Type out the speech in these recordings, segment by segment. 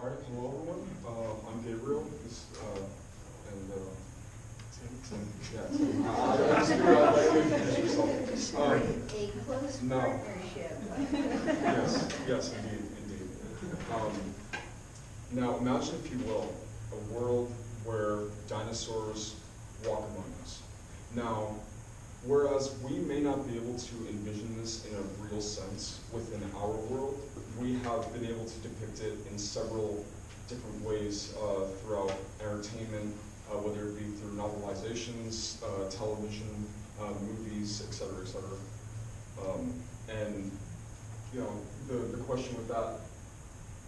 All right, hello everyone. I'm Gabriel, and Tim. Yeah, Tim. I just figured out that you introduce yourself. A close no. partnership. Yes, indeed. Now, imagine, if you will, a world where dinosaurs walk among us. Now, whereas we may not be able to envision this in a real sense within our world, we have been able to depict it in several different ways throughout entertainment, whether it be through novelizations, television, movies, etc., etc. And you know, the question with that,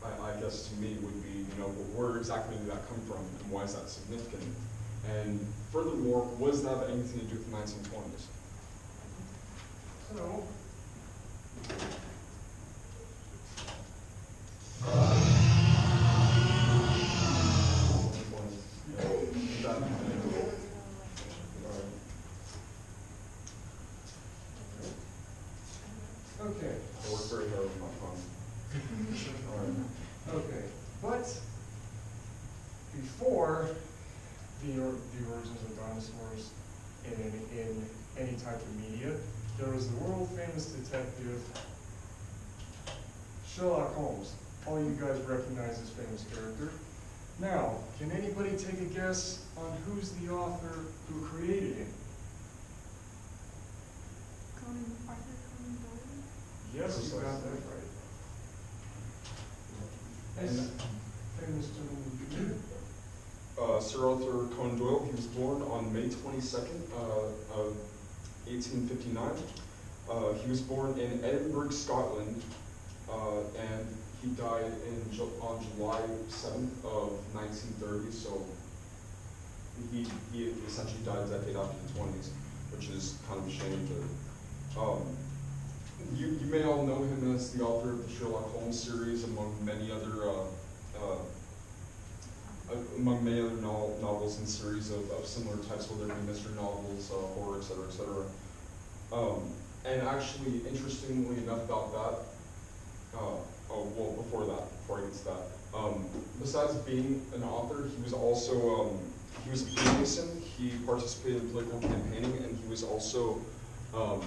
I guess to me would be, you know, where exactly did that come from, and why is that significant? And furthermore, what does that have anything to do with the 1920s? So, okay. I worked very hard with my phone. Okay, but before the origins of dinosaurs in any type of media, there was the world famous detective Sherlock Holmes. All you guys recognize this famous character. Now, can anybody take a guess on who's the author who created him? Arthur Conan Doyle? Yes, you got that right. Yes. Famous gentleman. Sir Arthur Conan Doyle. He was born on May 22nd, 1859. He was born in Edinburgh, Scotland, and he died on July 7th of 1930. So he essentially died a decade after the 20s, which is kind of a shame. But you may all know him as the author of the Sherlock Holmes series, among many other novels and series of similar types, whether it be mystery novels, horror, etc., etc. And actually, interestingly enough about that, before I get to that, besides being an author, he was also he was a Freemason. He participated in political campaigning, and he was also one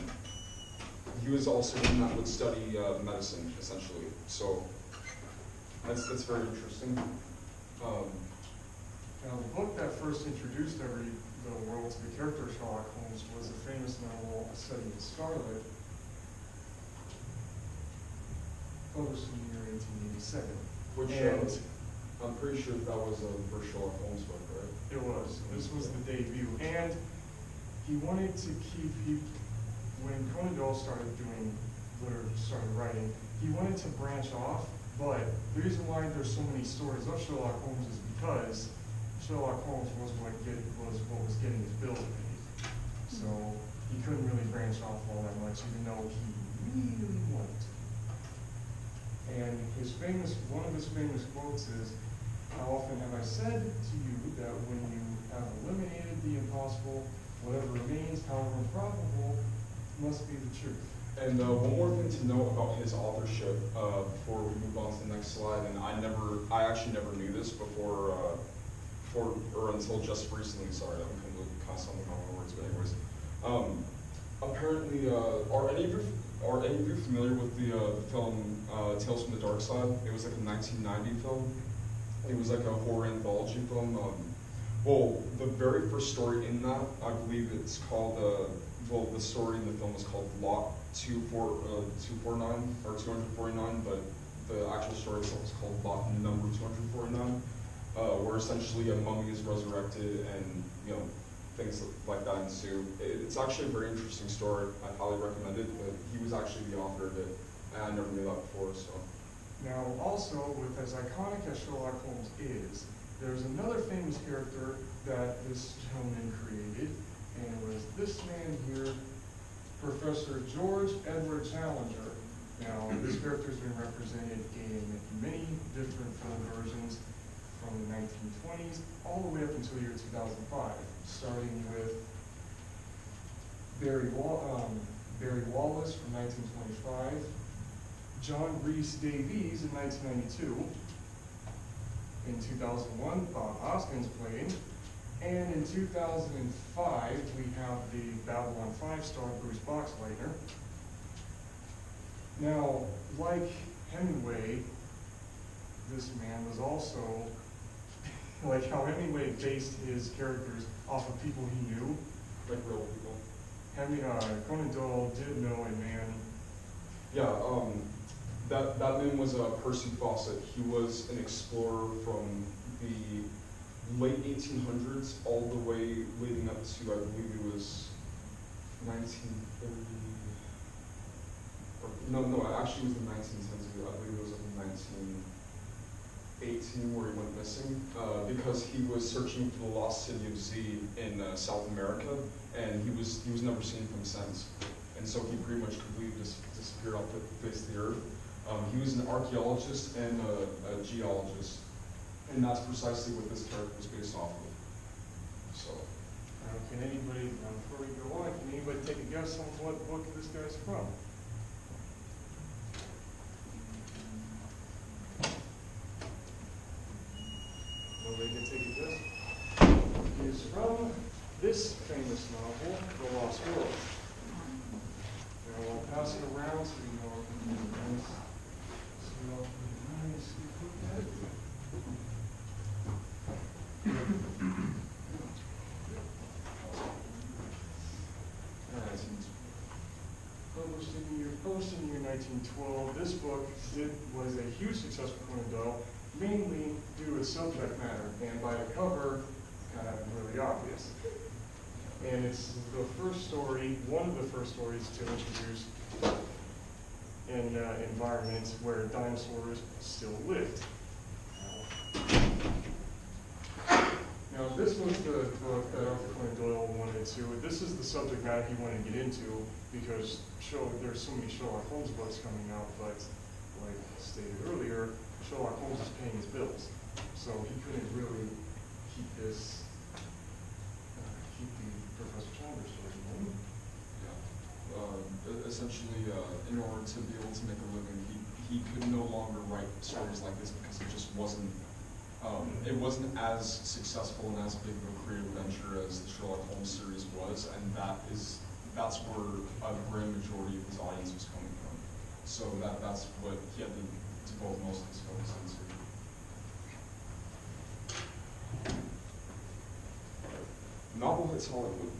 that would study medicine, essentially. So that's very interesting. Now, the book that first introduced the world to the character of Sherlock Holmes was the famous novel A Study in Scarlet, published in the year 1887. Which I'm pretty sure that was a first Sherlock Holmes book, right? It was. This was the debut. And he wanted to when Conan Doyle started writing, he wanted to branch off, but the reason why there's so many stories of Sherlock Holmes is because Sherlock Holmes was what was getting his bills paid. So he couldn't really branch off all that much, even though he really wanted to. And one of his famous quotes is, "How often have I said to you that when you have eliminated the impossible, whatever remains, however improbable, must be the truth." And one more thing to know about his authorship before we move on to the next slide, and I actually never knew this before, or until just recently. Sorry, I'm kind of stumbling on my words, but anyways, apparently, are any of you familiar with the film Tales from the Dark Side? It was like a 1990 film. It was like a horror anthology film. Well, the very first story in that, I believe it's called. The story in the film is called Lot 249 or 249, but the actual story itself is called Lot number 249, where essentially a mummy is resurrected and things like that ensue. It's actually a very interesting story. I highly recommend it. But he was actually the author of it, and I never knew that before. So now, also, with as iconic as Sherlock Holmes is, there's another famous character that this gentleman created. And it was this man here, Professor George Edward Challenger. Now, this character has been represented in many different film versions from the 1920s all the way up until the year 2005, starting with Barry Wallace from 1925, John Rhys Davies in 1992, In 2001, Bob Hoskins played. And in 2005, we have the Babylon 5 star Bruce Boxleitner. Now, like Hemingway, this man was also, like how Hemingway based his characters off of people he knew. Like real people. Conan Doyle did know a man. Yeah, that man was Percy Fawcett. He was an explorer from the late 1800s all the way leading up to, I believe it was 1930. Actually it was the 1910s. I believe it was like 1918 where he went missing because he was searching for the lost city of Z in South America, and he was never seen from since. And so he pretty much completely disappeared off the face of the earth. He was an archaeologist and a geologist, and that's precisely what this character was based off of. So. Can anybody, before we go on, can anybody take a guess on what book this guy's from? Nobody can take a guess? He is from this famous novel, The Lost World. And we'll pass it around so you know what it is. Published in the year 1912, this book was a huge success for Conan Doyle, mainly due to its subject matter, and by the cover, kind of really obvious. And it's the first story, one of the first stories to introduce in environments where dinosaurs still lived. Now, this was the book that Arthur Conan Doyle wanted to. This is the subject matter he wanted to get into because there's so many Sherlock Holmes books coming out, but like stated earlier, Sherlock Holmes is paying his bills, so he couldn't really keep the Professor Chalmers story going. Yeah. Essentially, in order to be able to make a living, he could no longer write stories like this because it just wasn't. It wasn't as successful and as big of a creative venture as the Sherlock Holmes series was, and that's where a great majority of his audience was coming from. So that's what he had to devote most of his focus into. Novel hits Hollywood.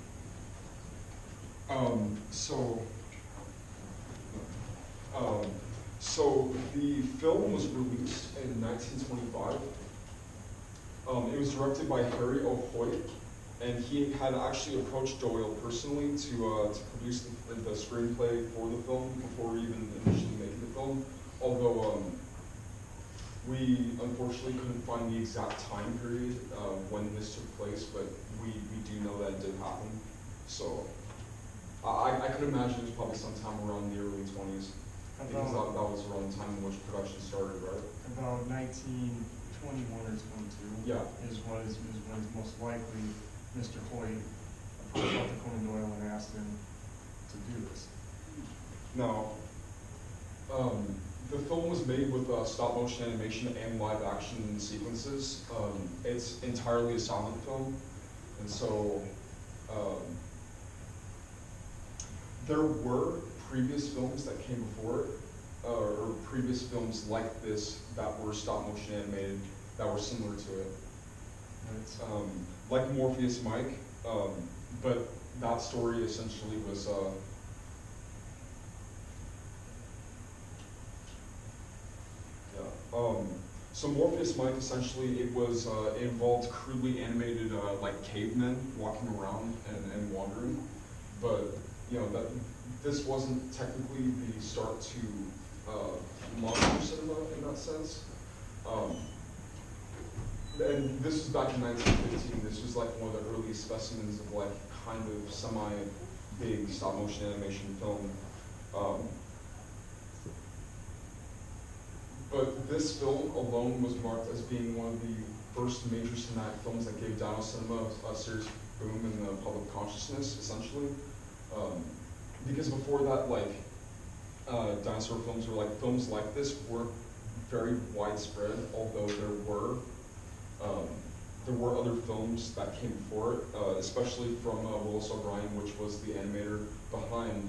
So the film was released in 1925. It was directed by Harry O. Hoyt, and he had actually approached Doyle personally to produce the screenplay for the film before even initially making the film. Although we unfortunately couldn't find the exact time period when this took place, but we do know that it did happen. So I could imagine it was probably sometime around the early 20s, because that was around the time in which production started, right? About 1921 or 22. Yeah. Is when most likely Mr. Hoyt approached Arthur Conan Doyle and asked him to do this. Now, the film was made with stop motion animation and live action sequences. It's entirely a silent film, and so there were previous films that came before it, or previous films like this that were stop motion animated that were similar to it. Like Morpheus Mike, but that story essentially was so Morpheus Mike essentially it involved crudely animated like cavemen walking around and wandering, but this wasn't technically the start to monster cinema in that sense. And this was back in 1915. This was like one of the earliest specimens of like kind of semi-big stop-motion animation film. But this film alone was marked as being one of the first major cinematic films that gave Dino cinema a serious boom in the public consciousness, essentially. Because before that, like dinosaur films or like films like this weren't very widespread, although there were There were other films that came before it, especially from Willis O'Brien, which was the animator behind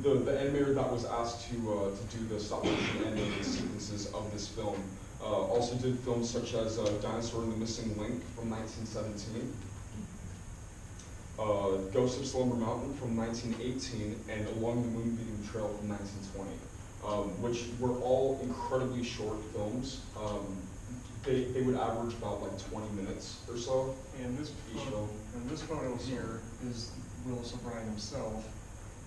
the animator that was asked to do the stop motion animated sequences of this film. Also did films such as Dinosaur and the Missing Link from 1917, Ghost of Slumber Mountain from 1918, and Along the Moonbeam Trail from 1920, which were all incredibly short films. They would average about like 20 minutes or so. And this each photo, film. and this photo here is Willis O'Brien himself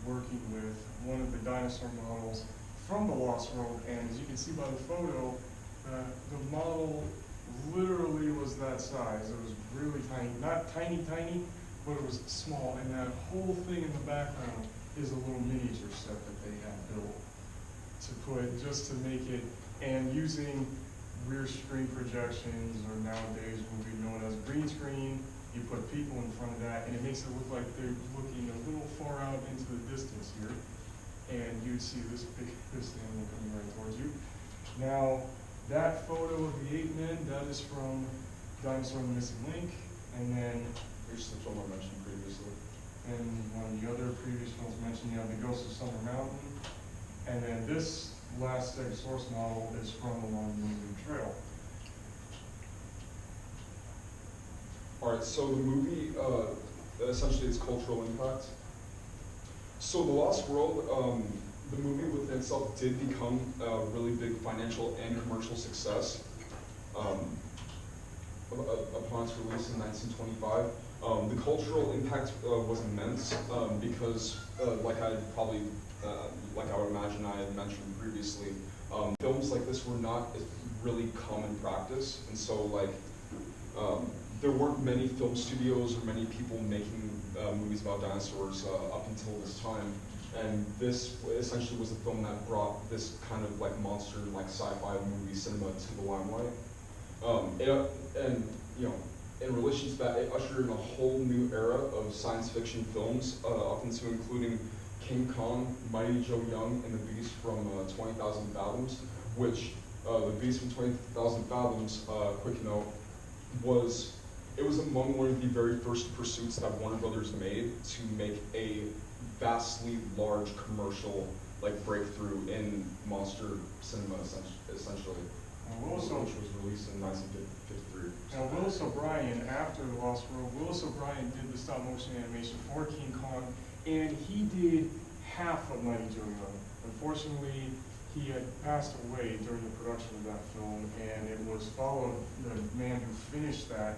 working with one of the dinosaur models from the Lost World. And as you can see by the photo, the model literally was that size. It was really tiny, not tiny, tiny, but it was small. And that whole thing in the background is a little miniature set that they had built to put, just to make it, and using rear screen projections, or nowadays what we know as green screen. You put people in front of that, and it makes it look like they're looking a little far out into the distance here. And you'd see this animal coming right towards you. Now, that photo of the 8 men, that is from Dinosaur and the Missing Link. And then, Here's the film I mentioned previously. and one of the other previous films mentioned, you have the Ghost of Summer Mountain. And then this last source model is from Along the Moonbeam Trail. All right, so the movie, essentially its cultural impact. So The Lost World, the movie within itself did become a really big financial and commercial success upon its release in 1925. The cultural impact was immense because, like I would imagine I had mentioned previously, films like this were not really common practice, and so there weren't many film studios or many people making movies about dinosaurs up until this time, and this essentially was the film that brought this kind of like monster, like sci-fi movie cinema to the limelight. And you know, in relation to that, it ushered in a whole new era of science fiction films, up into including King Kong, Mighty Joe Young, and The Beast from 20,000 Fathoms, which The Beast from 20,000 Fathoms, quick note, was among one of the very first pursuits that Warner Brothers made to make a vastly large commercial breakthrough in monster cinema, essentially. Which was released in 1953. Now, Willis O'Brien, after The Lost World, Willis O'Brien did the stop motion animation for King Kong, and he did half of Mighty Joe Young. Unfortunately, he had passed away during the production of that film, and it was followed, the man who finished that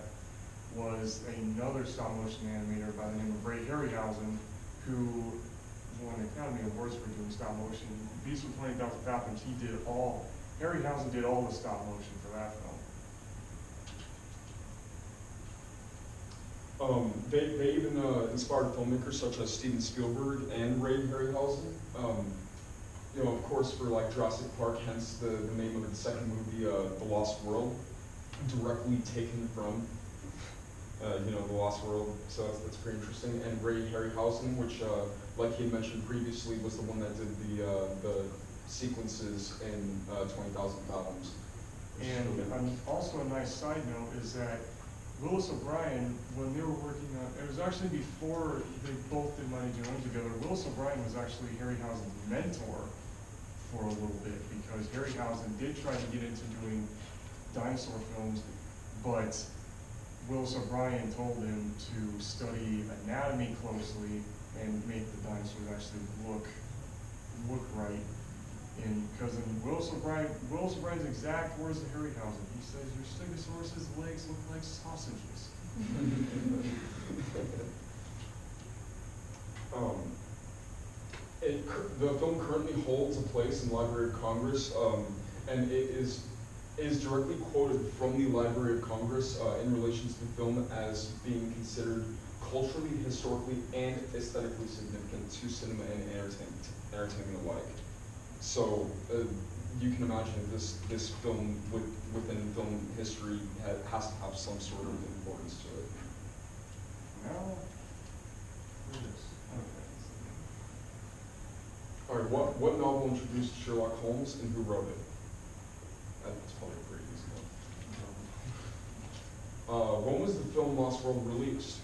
was another stop motion animator by the name of Ray Harryhausen, who won Academy Awards for doing stop motion. Beast from 20,000 Fathoms, Harryhausen did all the stop motion for that film. They even inspired filmmakers such as Steven Spielberg and Ray Harryhausen. You know, of course, for Jurassic Park, hence the name of the second movie, The Lost World, directly taken from The Lost World. So that's pretty interesting. And Ray Harryhausen, which, like he had mentioned previously, was the one that did the sequences in 20,000 Fathoms. And also a nice side note is that Willis O'Brien, when they were working on, it was actually before they both did Mighty Joe Young together, Willis O'Brien was actually Harryhausen's mentor for a little bit, because Harryhausen did try to get into doing dinosaur films, but Willis O'Brien told him to study anatomy closely and make the dinosaurs actually look right. And because in Willis O'Brien's exact words to Harryhausen, he says, "Your Stegosaurus's legs look like sausages." The film currently holds a place in the Library of Congress, and it is directly quoted from the Library of Congress in relation to the film as being considered culturally, historically, and aesthetically significant to cinema and entertainment alike. So you can imagine this film within film history has to have some sort of importance to it. Now, here it is. All right, what novel introduced Sherlock Holmes and who wrote it? That's When was the film Lost World released?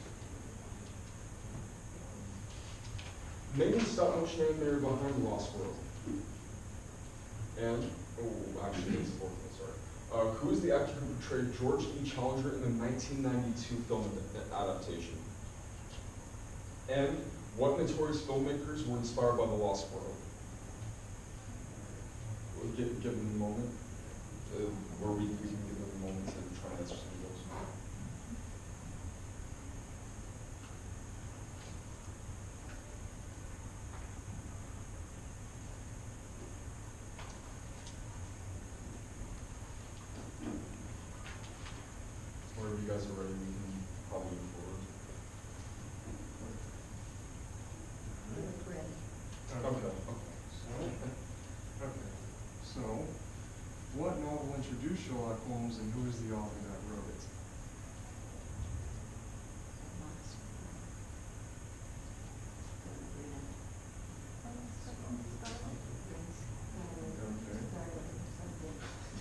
Name the stop motion animator behind Lost World. And, oh, actually, it's the fourth one, sorry. Who is the actor who portrayed George E. Challenger in the 1992 film adaptation? And what notorious filmmakers were inspired by the Lost World? We'll give them a moment, where we can give them a moment to try and answer some of those. Whenever you guys are ready, we can probably move forward. Okay. So, what novel introduced Sherlock Holmes and who is the author that wrote it?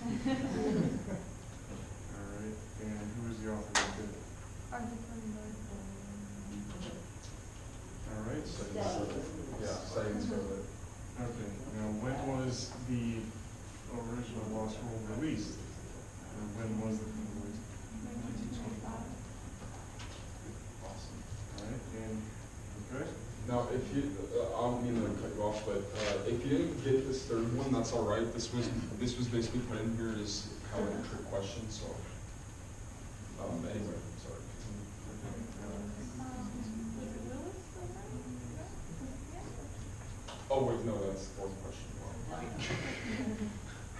Okay. Alright, and who is the author that did it? Alright, so Second to it. okay, now when was the original Lost World released? Or when was the film released? 1925. Awesome. Alright, and, okay? Now, if you, I don't mean to cut you off, but if you didn't get this third one, that's all right. This was basically put in here as kind of a trick question. So, anyway, sorry. Oh wait, no, that's the fourth question.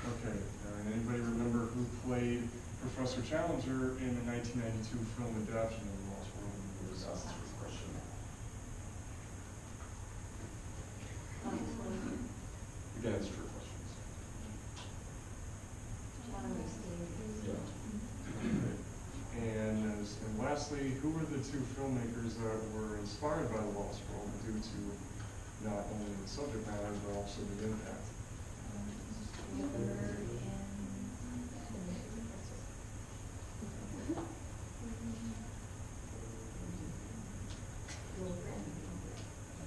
Okay, and anybody remember who played Professor Challenger in the 1992 film adaptation of The Lost World? It was asked the fourth question. Again, it's trick questions. Yeah. And lastly, who were the two filmmakers that were inspired by The Lost World due to not only the subject matter, but also the impact?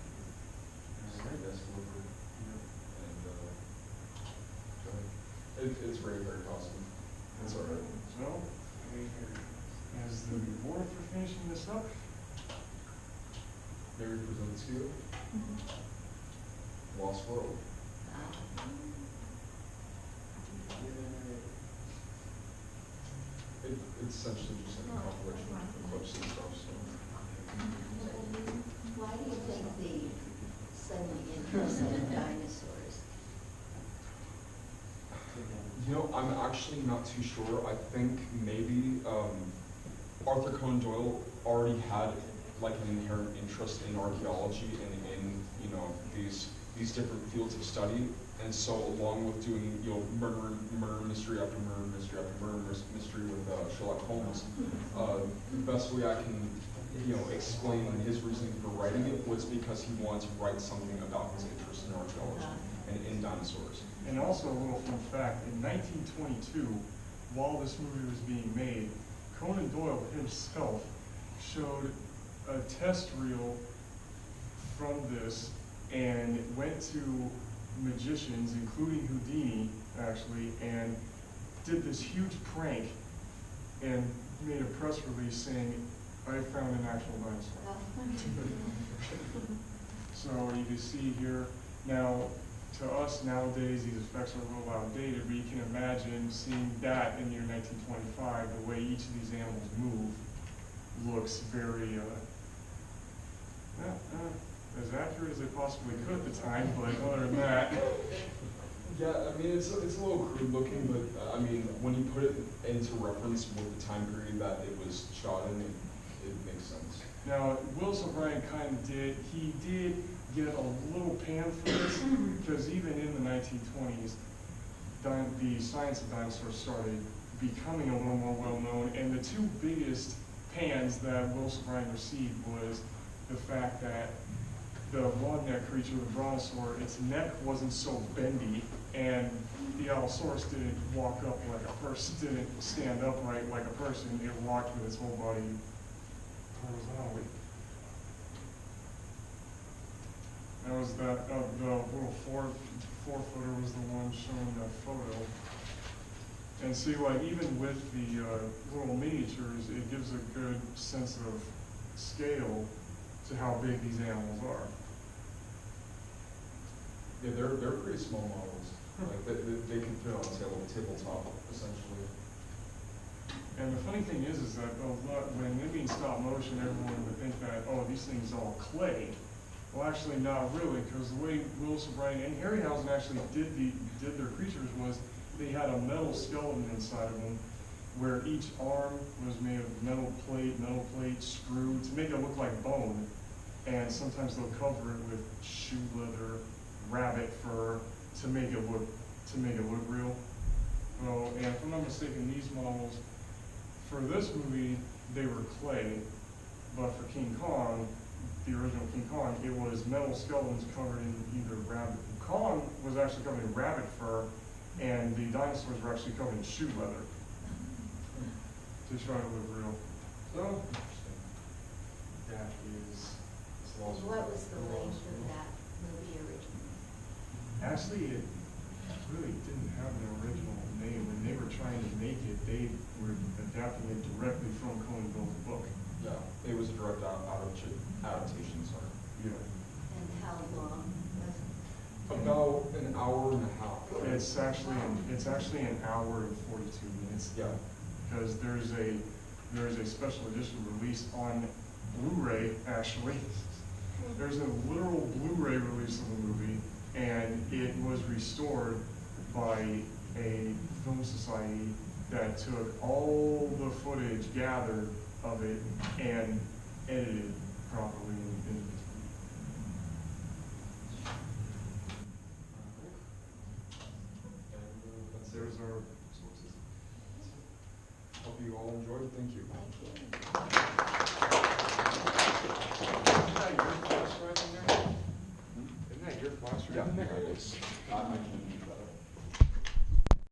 Alright, that's what we're here. And, go ahead. It's very, very possible. It's alright. So, as the reward for finishing this up, Mary presents you Lost World. It's essentially just like a compilation of clips and stuff. So. Why do you think the sudden interest in dinosaurs? You know, I'm actually not too sure. I think maybe Arthur Conan Doyle already had like an inherent interest in archaeology and in these different fields of study. And so, along with doing murder mystery after murder mystery after murder mystery with Sherlock Holmes, the best way I can explain his reasoning for writing it was because he wanted to write something about his interest in archaeology and in dinosaurs. and also a little fun fact, in 1922, while this movie was being made, Conan Doyle himself showed a test reel from this and went to magicians, including Houdini, actually, and did this huge prank and made a press release saying, I found an actual dinosaur. So you can see here, now, to us nowadays, these effects are a little outdated, but you can imagine seeing that in the year 1925, the way each of these animals move looks very, as accurate as they possibly could at the time, but other than that. Yeah, I mean, it's a little crude looking, but I mean, when you put it into reference with the time period that it was shot in, it makes sense. Now, Willis O'Brien he did get a little pan for this, because even in the 1920s, the science of dinosaurs started becoming a little more well-known, and the two biggest pans that Willis O'Brien received was the fact that the long-neck creature, the brontosaur, its neck wasn't so bendy, and the Allosaurus didn't walk up like a person, didn't stand upright like a person, it walked with its whole body horizontally. That was that, the little four-footer was the one showing that photo. And see, like, even with the little miniatures, it gives a good sense of scale to how big these animals are. Yeah, they're pretty small models. Like they can fit on a tabletop, essentially. And the funny thing is that when they mean stop motion, everyone would think that, oh, these things are all clay. Well, actually, not really, because the way Willis O'Brien and Harryhausen actually did their creatures was they had a metal skeleton inside of them, where each arm was made of metal plate, screw to make it look like bone. And sometimes they'll cover it with shoe leather, rabbit fur to make it look real. Oh, and if I'm not mistaken, these models for this movie they were clay, but for King Kong, the original King Kong, it was metal skeletons covered in either rabbit. Kong was actually covered in rabbit fur, and the dinosaurs were actually covered in shoe leather to try to look real. So that is. What was the length of that movie originally? Actually, it really didn't have an original name. When they were trying to make it, they were adapting it directly from Conan Doyle's book. Yeah, it was a direct adaptation, sorry. Yeah. And how long was it? About an hour and a half. It's actually an hour and 42 minutes. Yeah. Because there's a special edition released on Blu-ray actually. There's a literal Blu-ray release of the movie, and it was restored by a film society that took all the footage gathered of it and edited properly into this movie. And There's our sources. hope you all enjoyed. Thank you. Thank you. Isn't that your flash right in there? Isn't that your flash right in there? Yeah, it is. I can